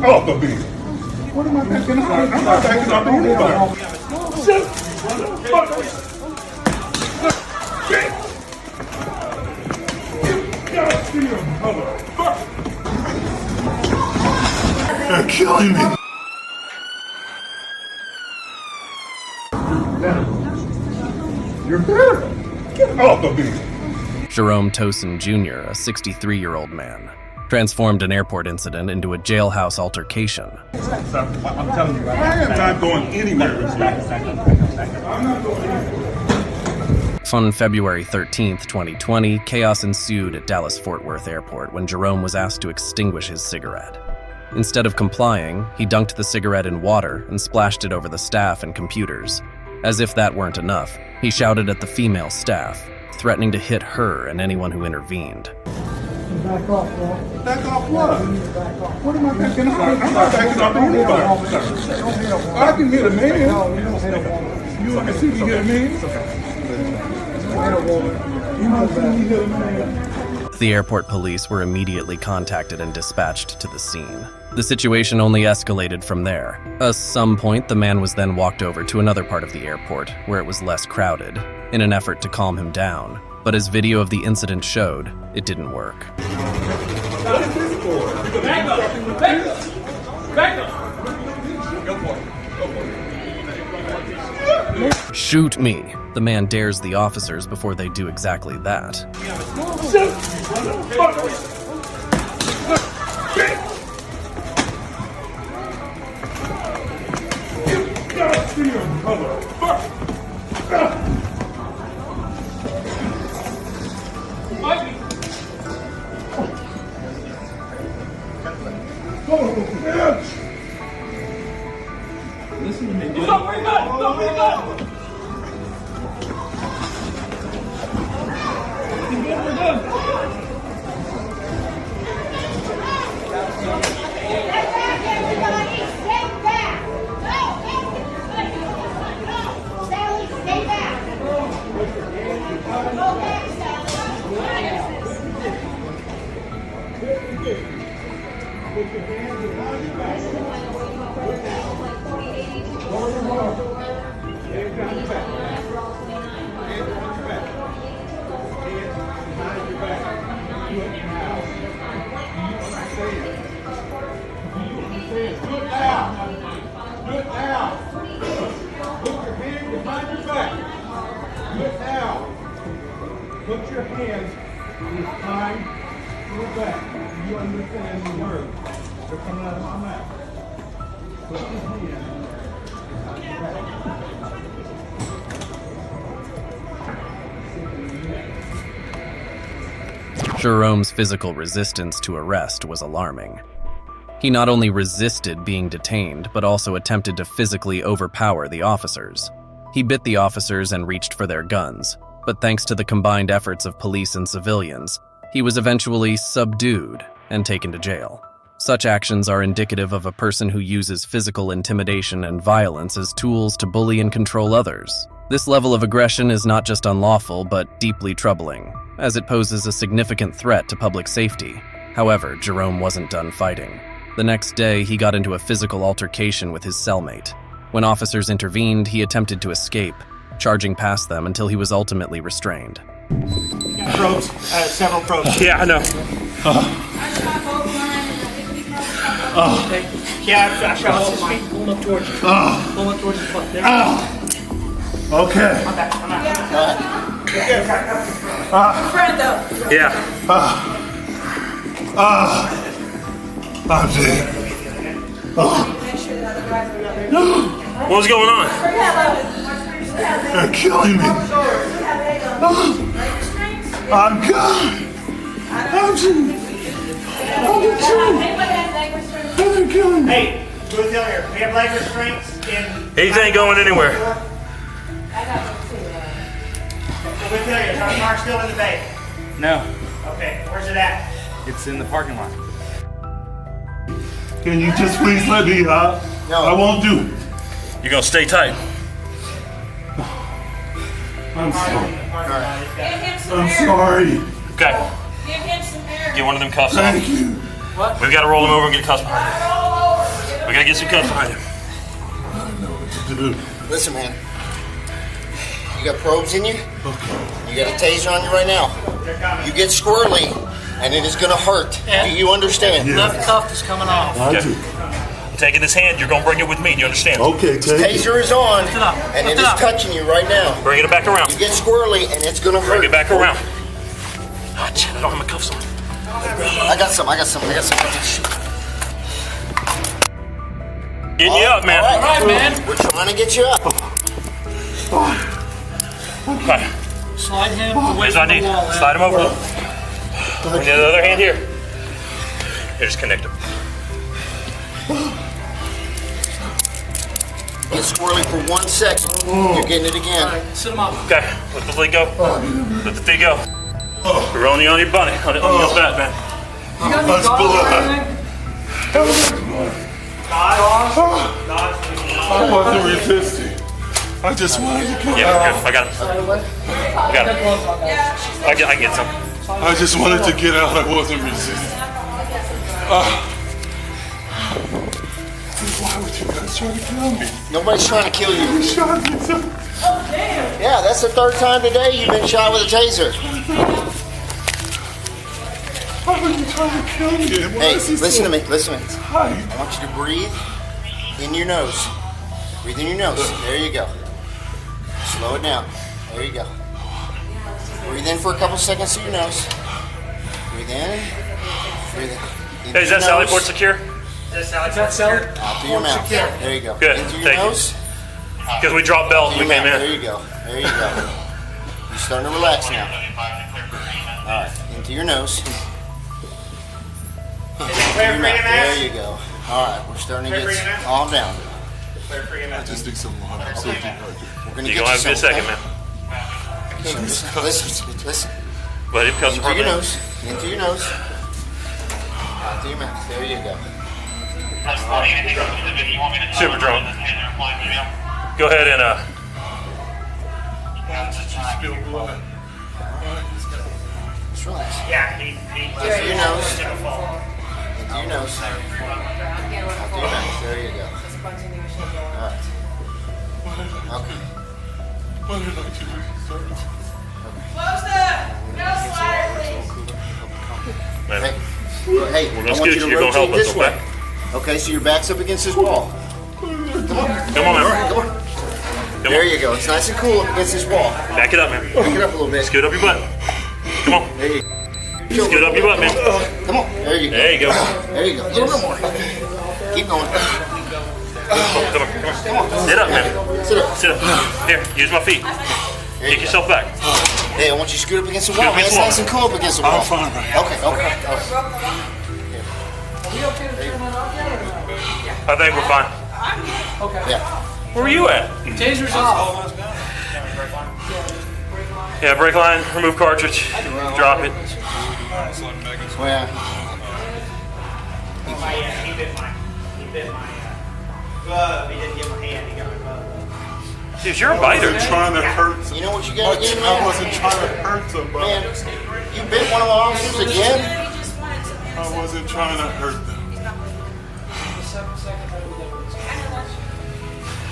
off of me. What am I backing off? I'm not backing off anybody. They're killing me. You're better. Get off of me. Jerome Tosen Jr., a 63-year-old man, transformed an airport incident into a jailhouse altercation. I'm telling you, I am not going anywhere with you. I'm not going anywhere. On February 13th, 2020, chaos ensued at Dallas-Fort Worth Airport when Jerome was asked to extinguish his cigarette. Instead of complying, he dunked the cigarette in water and splashed it over the staff and computers. As if that weren't enough, he shouted at the female staff, threatening to hit her and anyone who intervened. Back off, bro. Back off what? Back off. What am I backing off? I'm not backing off anybody. I can hit a man. No, you don't hit a woman. You want to see me hit a man? You don't hit a woman. You want to see me hit a man? The airport police were immediately contacted and dispatched to the scene. The situation only escalated from there. At some point, the man was then walked over to another part of the airport, where it was less crowded, in an effort to calm him down. But as video of the incident showed, it didn't work. What is this for? Back up! Back up! Back up! Go for it. Go for it. Shoot me! The man dares the officers before they do exactly that. Listen to me. Stop where you got! Stop where you got! Put your hands behind your back. You understand the word. They're coming out of my mouth. Put your hands behind your back. Jerome's physical resistance to arrest was alarming. He not only resisted being detained, but also attempted to physically overpower the officers. He bit the officers and reached for their guns, but thanks to the combined efforts of police and civilians, he was eventually subdued and taken to jail. Such actions are indicative of a person who uses physical intimidation and violence as tools to bully and control others. This level of aggression is not just unlawful, but deeply troubling, as it poses a significant threat to public safety. However, Jerome wasn't done fighting. The next day, he got into a physical altercation with his cellmate. When officers intervened, he attempted to escape, charging past them until he was ultimately restrained. Probes, several probes. Yeah, I know. Yeah, I shot all mine. Pull them up towards you. Pull them up towards the front. There. Okay. I'm back. Yeah. I'm dead. What's going on? They're killing me. I'm gone. They're killing me. Hey, Booth Hill here. We have leg restraints in. He's ain't going anywhere. Booth Hill here. Is our car still in the bay? No, Okay, where's it at? it's in the parking lot. Can you just please let me out? No. I won't do it. You're gonna stay tight. I'm sorry. Give him some I'm air. sorry. Okay. Give him some air. Get one of them cuffs off. Thank you. We've got to roll him over and get cuffs behind him. We gotta get some cuffs behind him. Listen, man. You got probes in you? You got a taser on you right now. You get squirrely, and it is gonna hurt. Do you understand? Left cuff is coming off. Okay. I'm taking this hand. You're gonna bring it with me. Do you understand? Okay, take it. Taser is on, Lift it up. and it Lift is it up. touching you right now. Bring it back around. You get squirrely, and it's gonna hurt. Bring it back around. Ah, shit, I don't have my cuffs on. I got some. Getting you up, man. All right, man. We're trying to get you up. Okay. Slide him away Here's what I from the need. wall. Slide him over. Bring the other hand here. Here, just connect him. Get squirrely for 1 second. You're getting it again. Sit him up. Okay, let the leg go. Let the feet go. We're only on your bunny, on your back, man. You got any gauze or anything? I wasn't resisting. I just wanted to get Yeah, out. good. I got it. I got it. I can get some. I just wanted to get out. I wasn't resisting. Why would you guys try to kill me? Nobody's trying to kill you. You shot me too. Yeah, that's the 3rd time today you've been shot with a taser. Why would you try to kill me? And why Hey, is he listen so to me. Listen to me. tight? I want you to breathe in your nose. Breathe in your nose. There you go. Slow it down. There you go. Breathe in for a couple seconds through your nose. Breathe in. Breathe in. Hey, is that Sally Port secure? Is that Sally? Out through your mouth. There you go. Good, In through your thank you. nose. Because we dropped belt when we Your came mouth. There in. you go. There you go. You're starting to relax now. All right. Into your nose. Into your mouth. There you go. All right. We're starting to get calm down. I just need some water. I'm so dehydrated. We're gonna You're get gonna have to be a some, second, okay? man. Listen. Let him cuffs Into front, your man. nose. Into your nose. Out through your mouth. There you go. Super drone. Go ahead and Spill blood. Just relax. Yeah, he Into your nose. Into your nose. Out through your mouth. There you go. All right. Okay. What did I do? Sorry. man, Hey, we're I gonna want scoot you you. to You're gonna help rotate us, this way. okay? Okay, so your back's up against this wall. Come on, man. Come on. There you go. It's nice and cool up against this wall. Back it up, man. Pick it up a little bit. Scoot up your butt. Come on. There you go. Scoot up your butt, man. Come on. There you go. There you go. There you go. A little bit more. Keep going. Come on. Sit up, man. Sit up. Sit up. Here, use my feet. There Kick you go. yourself back. Hey, I want you to scoot up against the wall, up man. against It's the nice and cool up against the wall. I'm fine right now. Okay. I think we're fine. Yeah. Where were you at? Taser's off. Yeah, brake line, remove cartridge, drop it. Well, He bit my glove. He didn't get my hand. He got my glove. Dude, you're a I biter. wasn't trying to hurt you know what you I gotta do, man? wasn't trying to hurt somebody. Man, you bit one of our officers again? I wasn't trying to hurt them.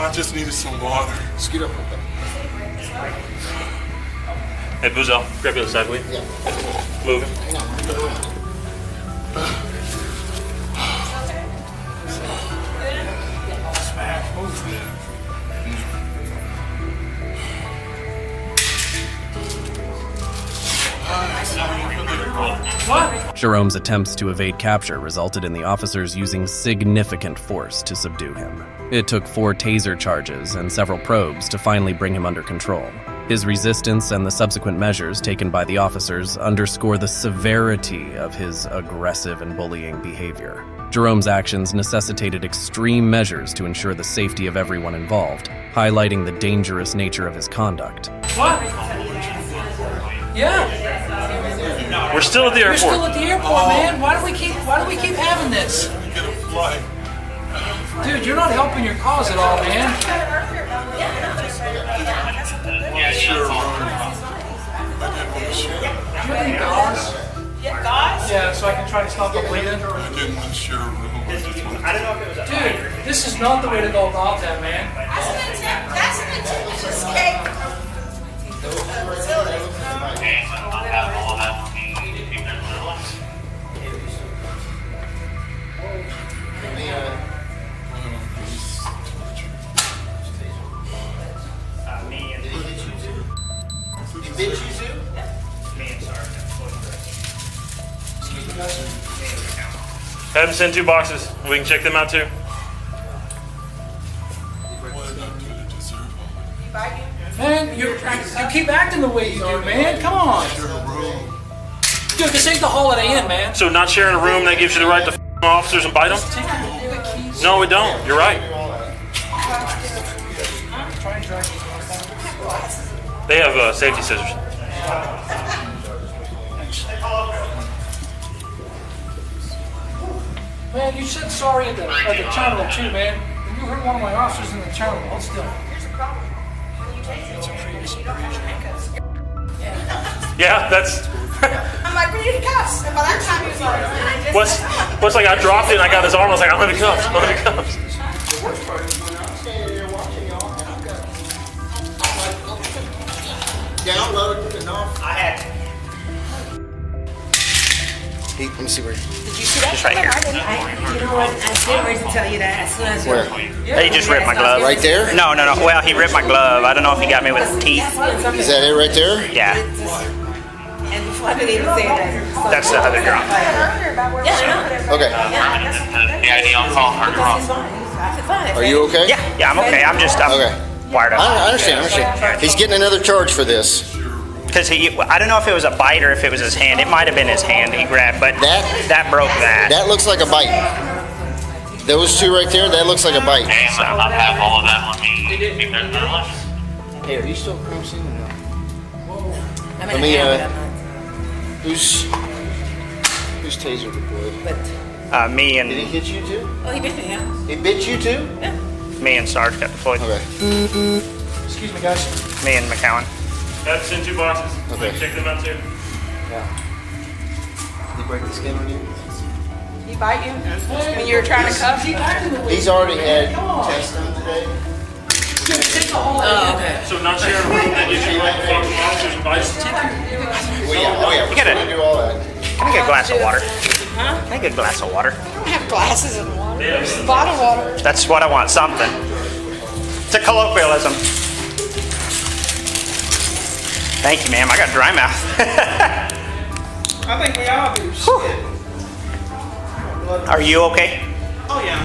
I just needed some water. Scoot up a little bit. Hey, Buzel, grab the other side, will you? Yeah. Move him. Hang on. Jerome's attempts to evade capture resulted in the officers using significant force to subdue him. It took 4 taser charges and several probes to finally bring him under control. His resistance and the subsequent measures taken by the officers underscore the severity of his aggressive and bullying behavior. Jerome's actions necessitated extreme measures to ensure the safety of everyone involved, highlighting the dangerous nature of his conduct. What? Yeah, We're still at the we're airport. still at the airport, man. Why do we keep having this? Get a flight. Dude, you're not helping your cause at all, man. Sure, Ron. You have any gauze? Yeah, so I can try to stop the bleeding. I didn't want to share a room. I just wanted I don't know if it was a Dude, This is not the way to go about that, man. That's an attempt to escape. He bit you too? Have him send 2 boxes. We can check them out too. Man, you keep acting the way you do, man. Come on. Dude, this ain't the Holiday Inn, man. So not sharing a room, that gives you the right to f officers and bite them? No, we don't. You're right. They have safety scissors. Man, you said sorry at the terminal too, man. You hurt one of my officers in the terminal. Hold still. Yeah, that's. I'm like, we need cuffs. And by that time he was like, What's like I dropped it and I got his arm. I was like, I'm gonna cuffs. I'm gonna cuffs. Download it enough. I had. Hey, let me see where. did you see that? Just right here. You know what? I was getting ready to tell you that as soon as you. Where? He just ripped my glove. Right there? No. Well, he ripped my glove. I don't know if he got me with teeth. Is that it right there? Yeah, And before I could even say that. that's the other girl. Okay. ID on call. Are you okay? Yeah, I'm okay. I'm Okay. wired up. I understand. He's getting another charge for this. Because I don't know if it was a bite or if it was his hand. It might have been his hand he grabbed, but that broke that. That looks like a bite. Those 2 right there, that looks like a bite. I have all of that on me. If there's none left. Hey, are you still cruising or no? I'm Let me, who's taser deployed? Me Did he and hit you too? Oh, he bit me, yeah. He bit you too? me and Sarge got deployed. Okay. Excuse me, guys. Me and McCowan. Have him send 2 boxes. Okay. We can check them out too. Yeah. Did he break the skin on you? He bite you when you were trying to cuff? He's already had tests done today. Oh, okay. So not sharing a room, that gives you the right to f officers and bite them? Well, yeah. Oh yeah. We're Get it. gonna do all that. Can I get a glass of water? Can I get a glass of water? I don't have glasses and water. Bottled water. That's what I want, something. It's a colloquialism. Thank you, ma'am. I got dry mouth. I think we all do. Are you okay?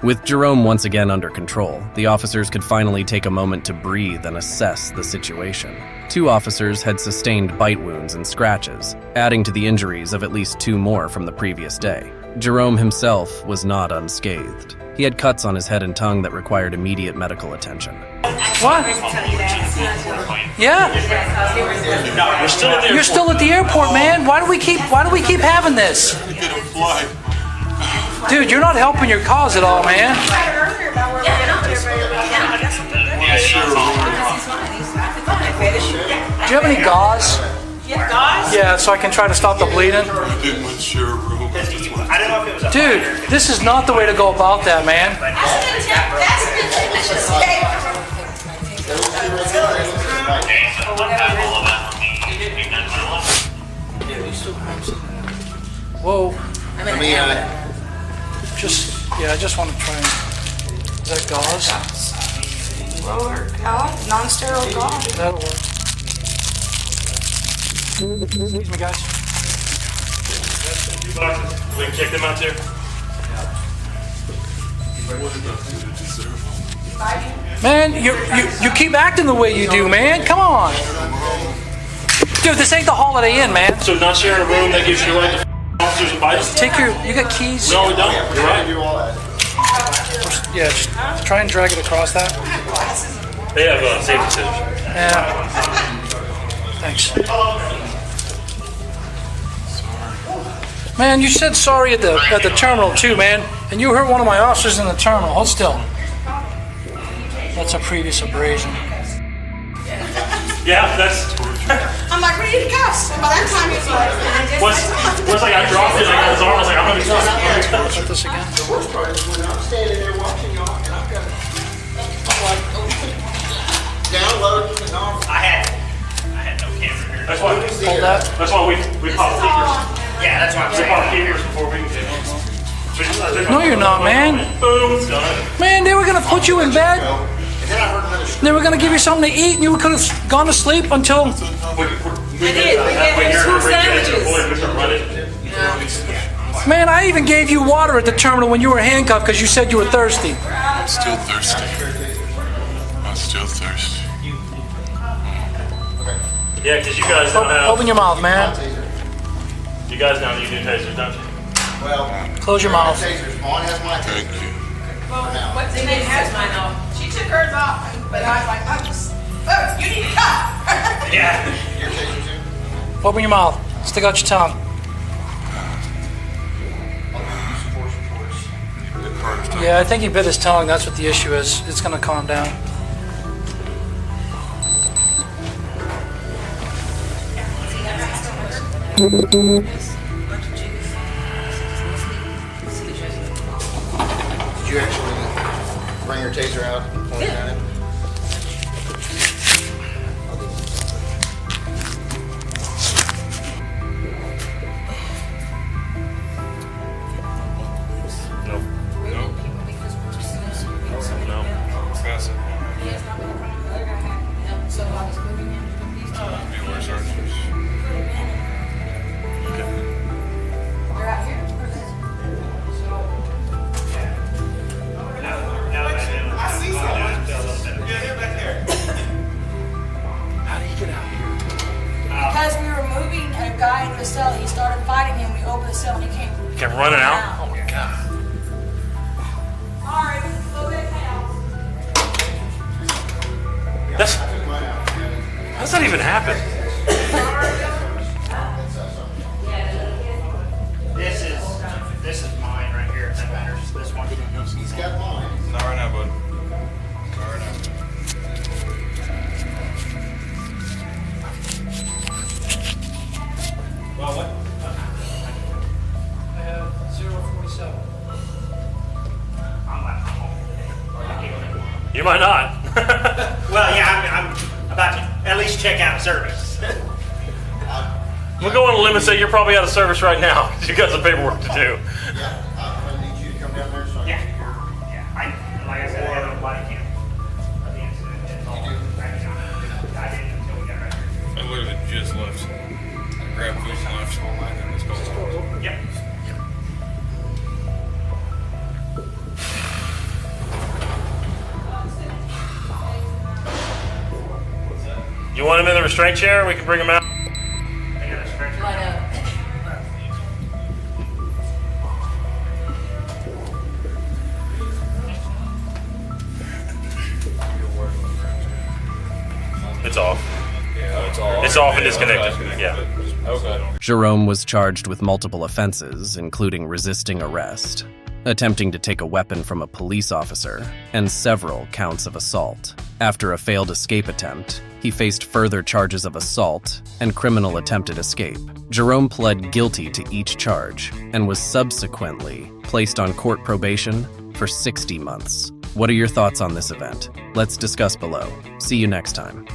With Jerome once again under control, the officers could finally take a moment to breathe and assess the situation. 2 officers had sustained bite wounds and scratches, adding to the injuries of at least 2 more from the previous day. Jerome himself was not unscathed. He had cuts on his head and tongue that required immediate medical attention. What? Yeah. You're still at the airport, man. Why do we keep having this? Get a flight. Dude, you're not helping your cause at all, man. Do you have any gauze? Yeah, so I can try to stop the bleeding. Didn't want to share a room. That's why. I don't know if it was a Dude, this is not the way to go about that, man. Whoa. Let me, I just want to try and... Is that gauze? Roller gauze, non-sterile gauze. That'll work. Excuse me, guys. 2 boxes. We can check them out too. Man, you keep acting the way you do, man. Come on. Dude, this ain't the Holiday Inn, man. So not sharing a room, that gives you the right to f officers and bite them? You got keys? No, we don't. You're right. do all that. Yeah, just try and drag it across that. They have safety scissors. Yeah. Thanks. Man, you said sorry at the terminal too, man. And you hurt one of my officers in the terminal. Hold still. That's a previous abrasion. Yeah, that's. I'm like, we need cuffs. And by that time he was Once like I dropped it, I got his arm. I was like, I'm gonna cuffs. Cut this again. The worst part is when I'm standing there watching y'all and I've got I had no camera here. That's why. Hold that. That's why we pop figures. Yeah, that's what I'm We saying. pop figures before we can get on. No, you're not, man. Boom, it's done. Man, they were gonna put you in bed. And then I heard another They were gonna give you something to eat, and you could have gone to sleep until. We did. We that gave way him you're two ready to sandwiches. avoid we start running. Man, I even gave you water at the terminal when you were handcuffed because you said you were thirsty. I'm still thirsty. I'm still thirsty. Yeah, because you guys don't have. Open your mouth, man. You guys know you do tasers, don't you? Well, Close your mouth. tasers. Vaughn has my taser. Thank you. What did they has mine off? She took hers off, but I was like, oh, you need to cut. Yeah. Your taser too? Open your mouth. Stick out your tongue. Yeah, I think he bit his tongue. That's what the issue is. It's gonna calm down. Did you actually bring your taser out and point it at him? Nope. No. Because we were moving a guy into a cell, he started fighting him. We opened the cell and he came. Kept running out. Oh my god. Sorry, a little bit of chaos. That's. How's that even happen? This is mine right here. That matters. This one. He's got mine. Not right now, bud. Not right now. Well, what? I have 047. You might not. Well, yeah, I'm about to at least check out service. We'll go on a limb and say you're probably out of service right now. You got some paperwork to do. Yeah, I'm gonna need you to come down there so I Yeah. can get your. Yeah. Like I said, I have a body cam of the incident. It's all I didn't until we got right here. I literally just left. I grabbed food and left. And it's going. Yep. You want him in the restraint chair? We can bring him out. I got a stretcher. It's off. Yeah, it's all. It's off and disconnected. Yeah. Okay. Jerome was charged with multiple offenses, including resisting arrest, attempting to take a weapon from a police officer, and several counts of assault. After a failed escape attempt, he faced further charges of assault and criminal attempted escape. Jerome pled guilty to each charge and was subsequently placed on court probation for 60 months. What are your thoughts on this event? Let's discuss below. See you next time.